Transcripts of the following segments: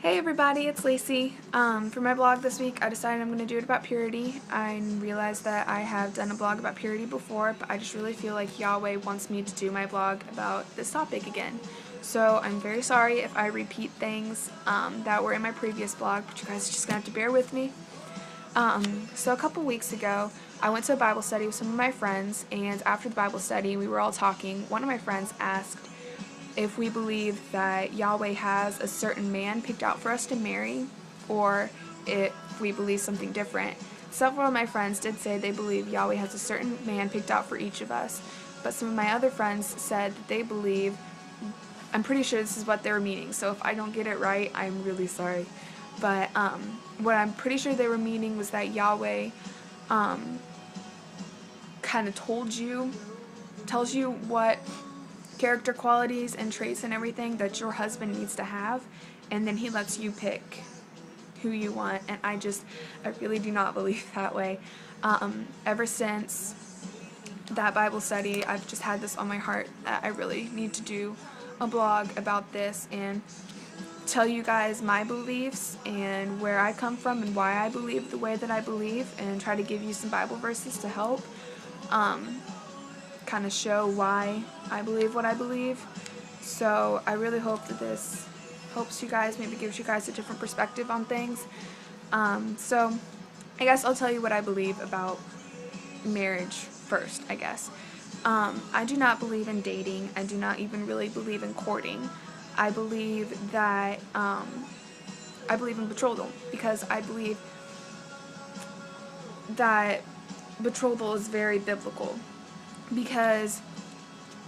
Hey everybody, it's Lacey. For my blog this week, I decided I'm going to do it about purity. I realized that I have done a blog about purity before, but I just really feel like Yahweh wants me to do my blog about this topic again. So I'm very sorry if I repeat things that were in my previous blog, but you guys are just going to have to bear with me. So a couple weeks ago, I went to a Bible study with some of my friends, and after the Bible study, we were all talking. One of my friends asked if we believe that Yahweh has a certain man picked out for us to marry, or if we believe something different. Several of my friends did say they believe Yahweh has a certain man picked out for each of us, but some of my other friends said that they believe, I'm pretty sure this is what they were meaning, so if I don't get it right, I'm really sorry. But what I'm pretty sure they were meaning was that Yahweh kind of tells you what character qualities and traits and everything that your husband needs to have, and then he lets you pick who you want. And I really do not believe that way. Ever since that Bible study, I've just had this on my heart that I really need to do a blog about this and tell you guys my beliefs and where I come from and why I believe the way that I believe, and try to give you some Bible verses to help kind of show why I believe what I believe. So I really hope that this helps you guys, maybe gives you guys a different perspective on things. So I guess I'll tell you what I believe about marriage first, I guess. I do not believe in dating. I do not even really believe in courting. I believe that, I believe in betrothal, because I believe that betrothal is very biblical. Because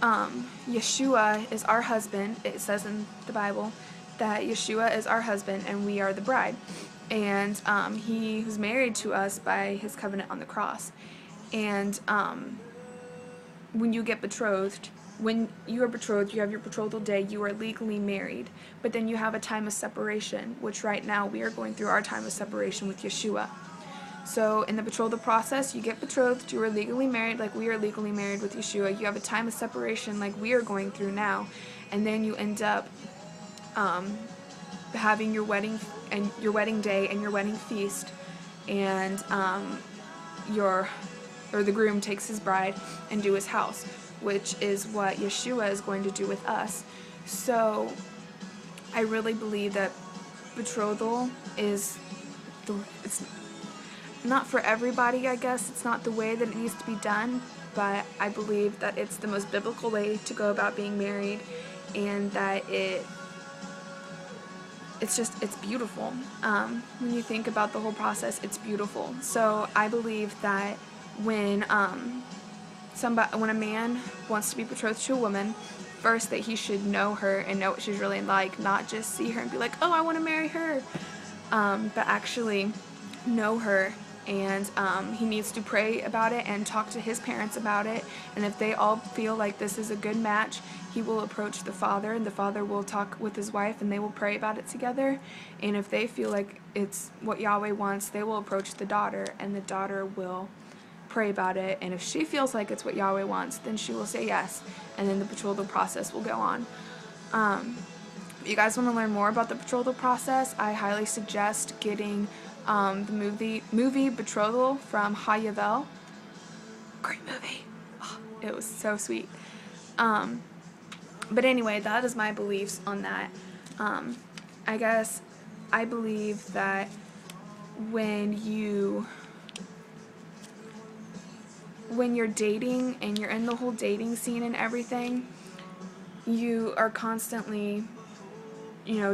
Yeshua is our husband. It says in the Bible that Yeshua is our husband and we are the bride. And he was married to us by his covenant on the cross. And when you get betrothed, when you are betrothed, you have your betrothal day, you are legally married. But then you have a time of separation, which right now we are going through our time of separation with Yeshua. So in the betrothal process, you get betrothed, you are legally married like we are legally married with Yeshua. You have a time of separation like we are going through now, and then you end up having your wedding day and your wedding feast, and the groom takes his bride and do his house, which is what Yeshua is going to do with us. So I really believe that betrothal is it's not for everybody, I guess. It's not the way that it needs to be done, but I believe that it's the most biblical way to go about being married, and that it's beautiful. When you think about the whole process, it's beautiful. So I believe that when a man wants to be betrothed to a woman, first that he should know her and know what she's really like, not just see her and be like, oh, I want to marry her, but actually know her. And he needs to pray about it and talk to his parents about it, and if they all feel like this is a good match, he will approach the father, and the father will talk with his wife, and they will pray about it together. And if they feel like it's what Yahweh wants, they will approach the daughter, and the daughter will pray about it, and if she feels like it's what Yahweh wants, then she will say yes, and then the betrothal process will go on. If you guys want to learn more about the betrothal process, I highly suggest getting the movie Betrothal from YHWH. Great movie. Oh, it was so sweet. But anyway, that is my beliefs on that. I guess I believe that when you're dating and you're in the whole dating scene and everything, you are constantly,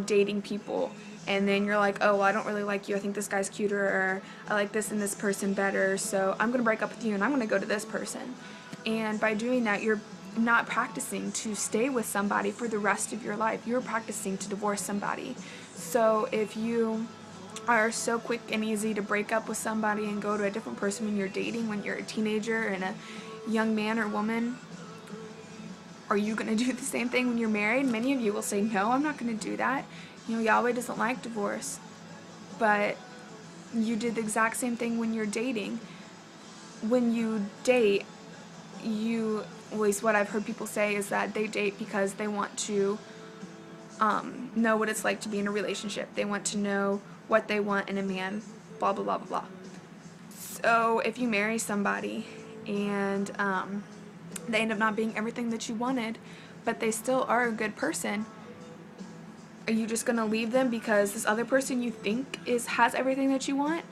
dating people. And then you're like, oh, well, I don't really like you, I think this guy's cuter, or I like this and this person better, so I'm going to break up with you and I'm going to go to this person. And by doing that, you're not practicing to stay with somebody for the rest of your life. You're practicing to divorce somebody. So if you are so quick and easy to break up with somebody and go to a different person when you're dating, when you're a teenager and a young man or woman, are you going to do the same thing when you're married? Many of you will say, no, I'm not going to do that. Yahweh doesn't like divorce. But you did the exact same thing when you're dating. When you date, at least what I've heard people say is that they date because they want to know what it's like to be in a relationship. They want to know what they want in a man, blah, blah, blah, blah, blah. So if you marry somebody and they end up not being everything that you wanted, but they still are a good person, are you just going to leave them because this other person you think has everything that you want?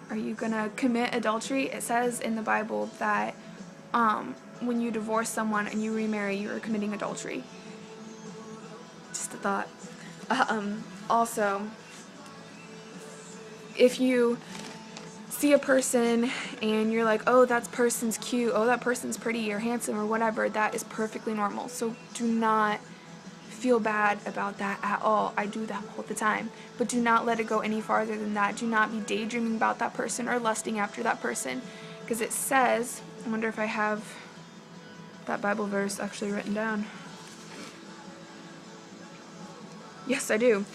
Are you going to commit adultery? It says in the Bible that when you divorce someone and you remarry, you are committing adultery. Just a thought. Also, if you see a person and you're like, oh, that person's cute, oh, that person's pretty or handsome or whatever, that is perfectly normal. So do not feel bad about that at all. I do that all the time. But do not let it go any farther than that. Do not be daydreaming about that person or lusting after that person. Because it says, I wonder if I have that Bible verse actually written down. Yes, I do.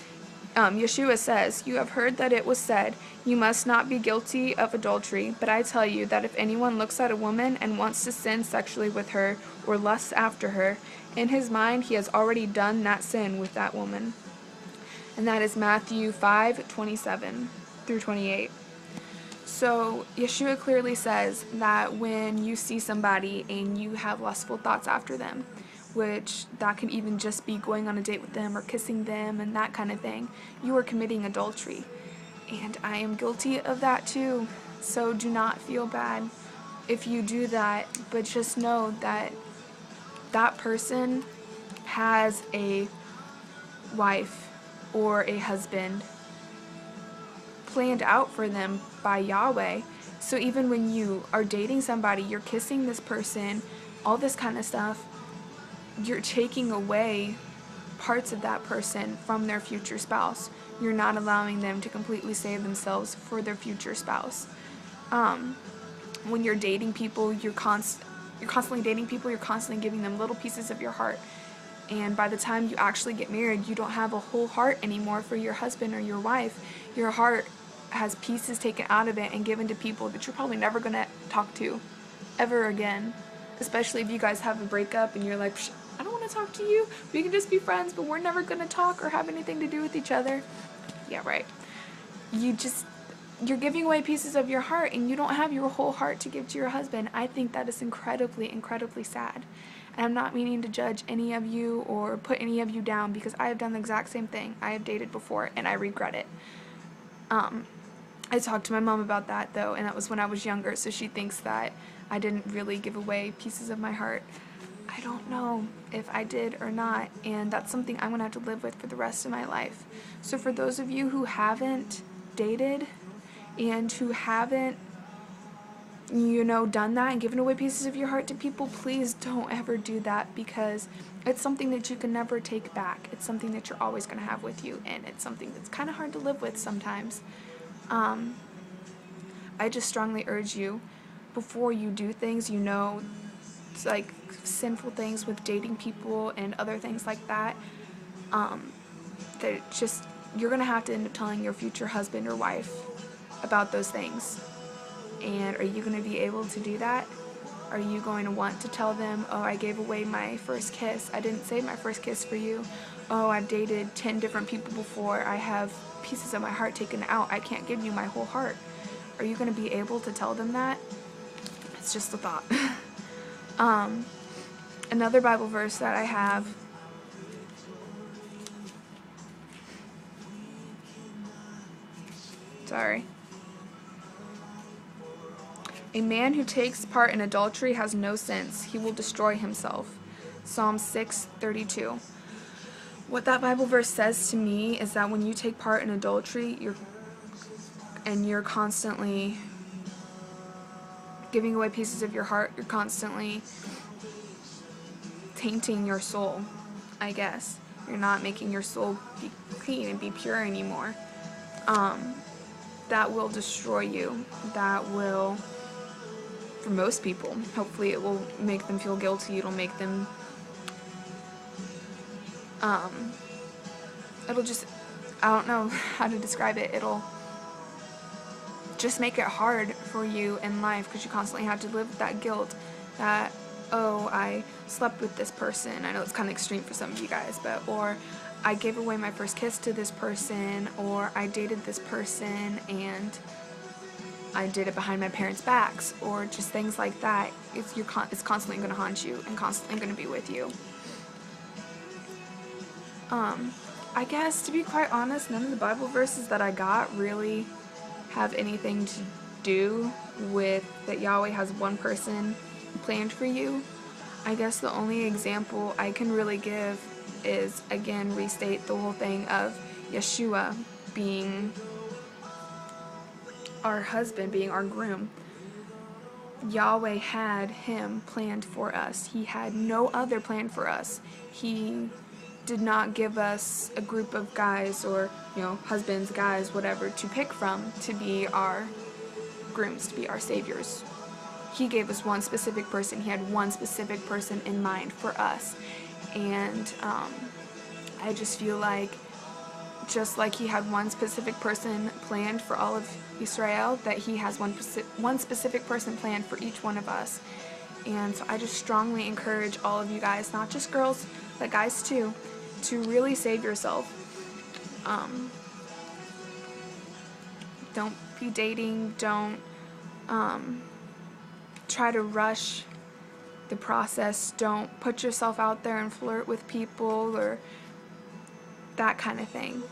Yeshua says, "You have heard that it was said, you must not be guilty of adultery. But I tell you that if anyone looks at a woman and wants to sin sexually with her or lusts after her, in his mind he has already done that sin with that woman." And that is Matthew 5:27 through 28. So Yeshua clearly says that when you see somebody and you have lustful thoughts after them, which that can even just be going on a date with them or kissing them and that kind of thing, you are committing adultery. And I am guilty of that too. So do not feel bad if you do that, but just know that that person has a wife or a husband planned out for them by Yahweh. So even when you are dating somebody, you're kissing this person, all this kind of stuff, you're taking away parts of that person from their future spouse. You're not allowing them to completely save themselves for their future spouse. When you're dating people, you're constantly dating people, you're constantly giving them little pieces of your heart. And by the time you actually get married, you don't have a whole heart anymore for your husband or your wife. Your heart has pieces taken out of it and given to people that you're probably never going to talk to ever again. Especially if you guys have a breakup and you're like, I don't want to talk to you. We can just be friends, but we're never going to talk or have anything to do with each other. Yeah, right. You're giving away pieces of your heart and you don't have your whole heart to give to your husband. I think that is incredibly, incredibly sad. And I'm not meaning to judge any of you or put any of you down because I have done the exact same thing. I have dated before and I regret it. I talked to my mom about that though, and that was when I was younger, so she thinks that I didn't really give away pieces of my heart. I don't know if I did or not, and that's something I'm going to have to live with for the rest of my life. So for those of you who haven't dated and who haven't, done that and given away pieces of your heart to people, please don't ever do that because it's something that you can never take back. It's something that you're always going to have with you, and it's something that's kind of hard to live with sometimes. I just strongly urge you, before you do things, like sinful things with dating people and other things like that, you're going to have to end up telling your future husband or wife about those things. And are you going to be able to do that? Are you going to want to tell them, oh, I gave away my first kiss. I didn't save my first kiss for you. Oh, I've dated 10 different people before. I have pieces of my heart taken out. I can't give you my whole heart. Are you going to be able to tell them that? It's just a thought. Another Bible verse that I have. Sorry. A man who takes part in adultery has no sense. He will destroy himself. Psalm 6:32. What that Bible verse says to me is that when you take part in adultery, you're constantly giving away pieces of your heart, you're constantly tainting your soul, I guess. You're not making your soul be clean and be pure anymore. That will destroy you. That will, for most people, hopefully it will make them feel guilty. It'll make them, it'll just, I don't know how to describe it. It'll just make it hard for you in life because you constantly have to live with that guilt that, oh, I slept with this person. I know it's kind of extreme for some of you guys, or I gave away my first kiss to this person, or I dated this person and I did it behind my parents' backs, or just things like that. It's constantly going to haunt you and constantly going to be with you. I guess, to be quite honest, none of the Bible verses that I got really have anything to do with that Yahweh has one person planned for you. I guess the only example I can really give is, again, restate the whole thing of Yeshua being our husband, being our groom. Yahweh had him planned for us. He had no other plan for us. He did not give us a group of guys or, husbands, guys, whatever, to pick from to be our grooms, to be our saviors. He gave us one specific person. He had one specific person in mind for us. And I just feel like, just like he had one specific person planned for all of Israel, that he has one specific person planned for each one of us. And so I just strongly encourage all of you guys, not just girls, but guys too, to really save yourself. Don't be dating. Don't try to rush the process. Don't put yourself out there and flirt with people or that kind of thing.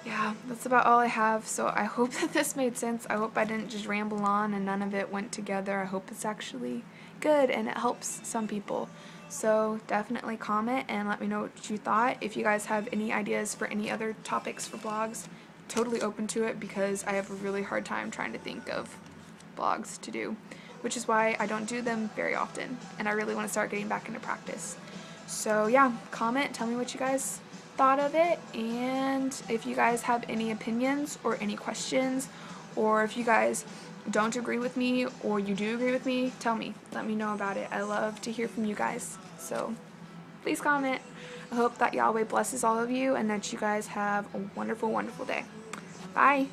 Yeah, that's about all I have. So I hope that this made sense. I hope I didn't just ramble on and none of it went together. I hope it's actually good and it helps some people. So definitely comment and let me know what you thought. If you guys have any ideas for any other topics for blogs, totally open to it, because I have a really hard time trying to think of blogs to do, which is why I don't do them very often, and I really want to start getting back into practice. So yeah, comment, tell me what you guys thought of it, and if you guys have any opinions or any questions, or if you guys don't agree with me or you do agree with me, tell me. Let me know about it. I love to hear from you guys. So please comment. I hope that Yahweh blesses all of you and that you guys have a wonderful, wonderful day. Bye.